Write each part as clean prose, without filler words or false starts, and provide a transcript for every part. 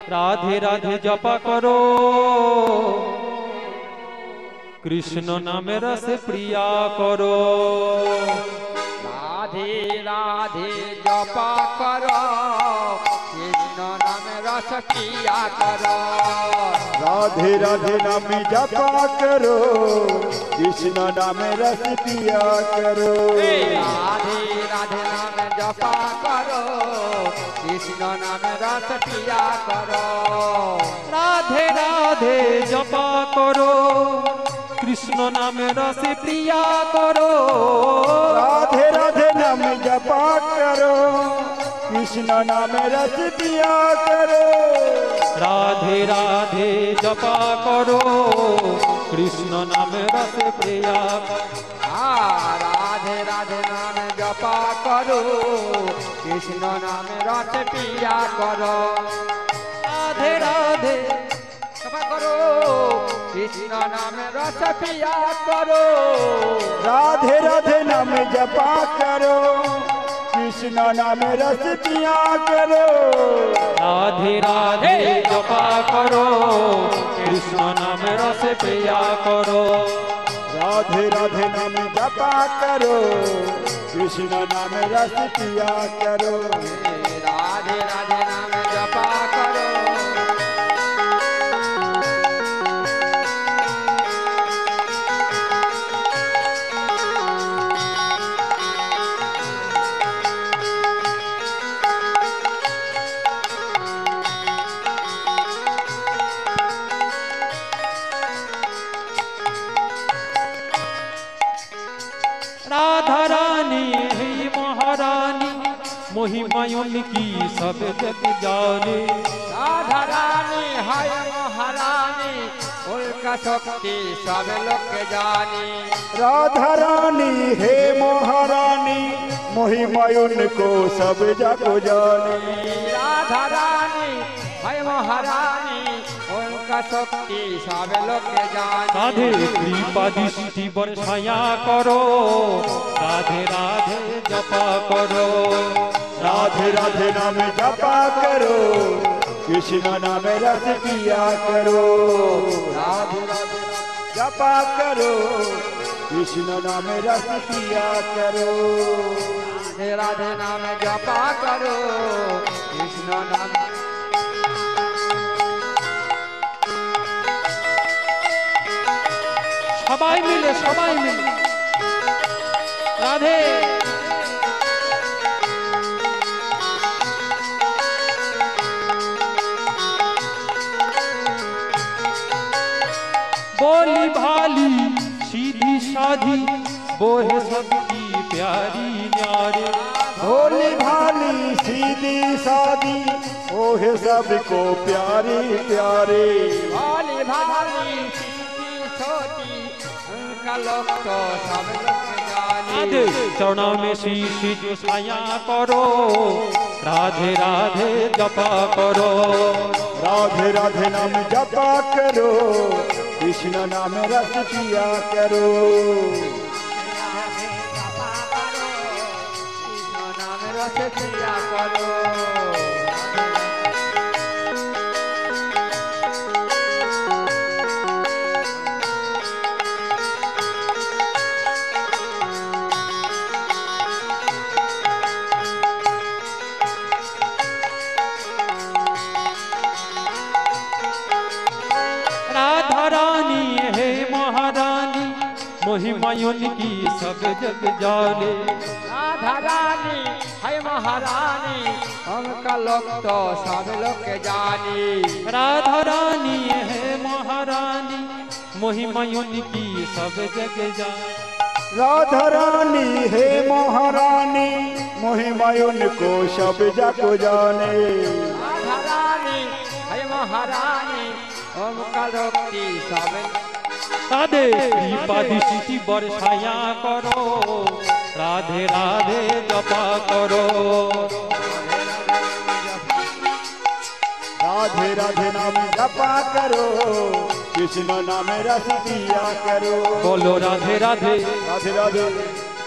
राधे राधे जपा करो कृष्ण नाम रस प्रिया करो। राधे राधे जपा करो कृष्ण नाम रस पिया करो। राधे राधे नाम जपा करो कृष्ण नाम रस पिया करो। राधे राधे नाम जपा करो कृष्ण नाम रस पिया करो। राधे राधे जपा करो कृष्ण नाम रस प्रिया करो। राधे राधे नाम जपा करो कृष्ण नाम रस पिया करो। राधे राधे जपा करो कृष्ण नाम रस प्रिया। राधे राधे नाम जपा करो कृष्ण नाम रस पिया करो। राधे राधे जपा करो कृष्ण नाम रस पिया करो। राधे राधे नाम जपा करो कृष्ण नाम रस पिया करो। राधे राधे जपा करो कृष्ण नाम रस प्रिया करो। राधे राधे नाम जपा करो कृष्ण नाम रस पिया करो। राधे राधे नाम जपा करो। राधा रानी है महारानी महिमा उनकी सब जग जाने। राधा रानी है महारानी उनका शक्ति सब लोग जानी। राधा रानी है महारानी महिमा उनको सब जग जानी। राधा रानी है महारानी उनका शक्ति सब लोग जानी। राधे कृपा दृष्टि बरसाया करो राधे राधे जपा करो। राधे राधे नाम जपा करो कृष्ण नाम रस पिया करो। राधे राधे जपा करो कृष्ण नाम रस पिया करो। राधे राधे नाम जपा करो कृष्ण नाम। सबाई मिले राधे। बोली भाली सीधी साधी वो है सबकी प्यारी न्यारे। भोली भाली सीधी सादी वो है सबको प्यारी प्यारे। भोली भाली सीधी छोटी उनका लोग तो सब लोग जानी। राधे चरणों में शीश झुकाया करो राधे राधे जपा करो। राधे राधे नाम जपा करो कृष्ण नाम रस पिया करो। कृष्ण नाम रस पिया करो। राधा रानी है महारानी महिमा उनकी सब जग जाने। राधा रानी है महारानी उनका लोग तो सब लोग जानी। राधा रानी है महारानी महिमा उनकी सब जग जाने। राधा रानी है महारानी महिमा उनको सब जग जाने। राधा रानी है महारानी उनका लोग सब। राधे कृपा दृष्टि बरसाया करो राधे राधे जपा करो। राधे राधे नाम जपा करो कृष्ण नाम रस पिया करो। बोलो राधे राधे राधे राधे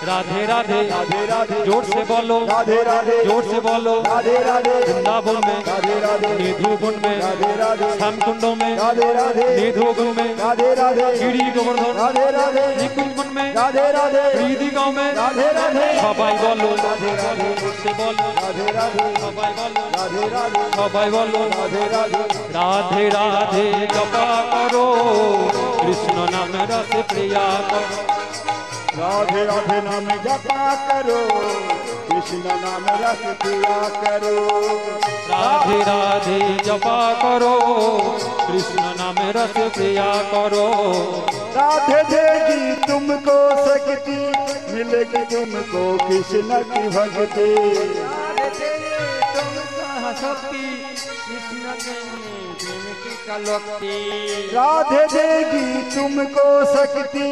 राधे राधे राधे राधे जोर से बोलो राधे राधे जोर से बोलो राधे राधे वृंदावन में राधे राधे निधुवन में राधे राधे श्यामकुंडों में राधे राधे निधुवन में राधे राधे गिरी गोवर्धन राधे राधे निकुंजवन में राधे राधे प्रीति गांव में राधे राधे सबाई बोलो राधे राधे जोर से बोलो राधे राधे सबाई बोलो राधे राधे सबाई बोलो राधे राधे राधे राधे जपा करो कृष्ण नाम रस प्रिया करो राधे राधे नाम जपा करो कृष्ण नाम रस पिया करो राधे राधे जपा करो कृष्ण नाम रस प्रिया करो राधे देगी तुमको शक्ति मिलेगी तुमको कृष्ण की भक्ति शक्ति कृष्ण प्रेम की कलोक्ति राधे देगी तुमको शक्ति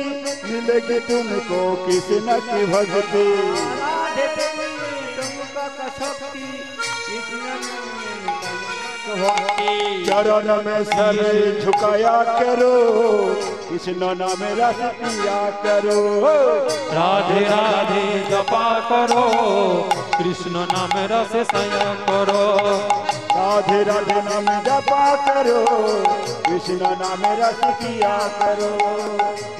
मिलेगी तुमको कृष्ण की भक्ति राधे देवी तुमको शक्ति कृष्ण भक्ति चरण में सर झुकाया करो कृष्ण नाम रस पिया करो राधे राधे जपा करो कृष्ण नाम रस सया करो राधे राधे नाम जपा करो कृष्ण नाम रस पिया करो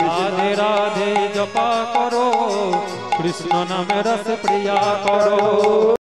राधे राधे जपा करो कृष्ण नाम रस प्रिया करो।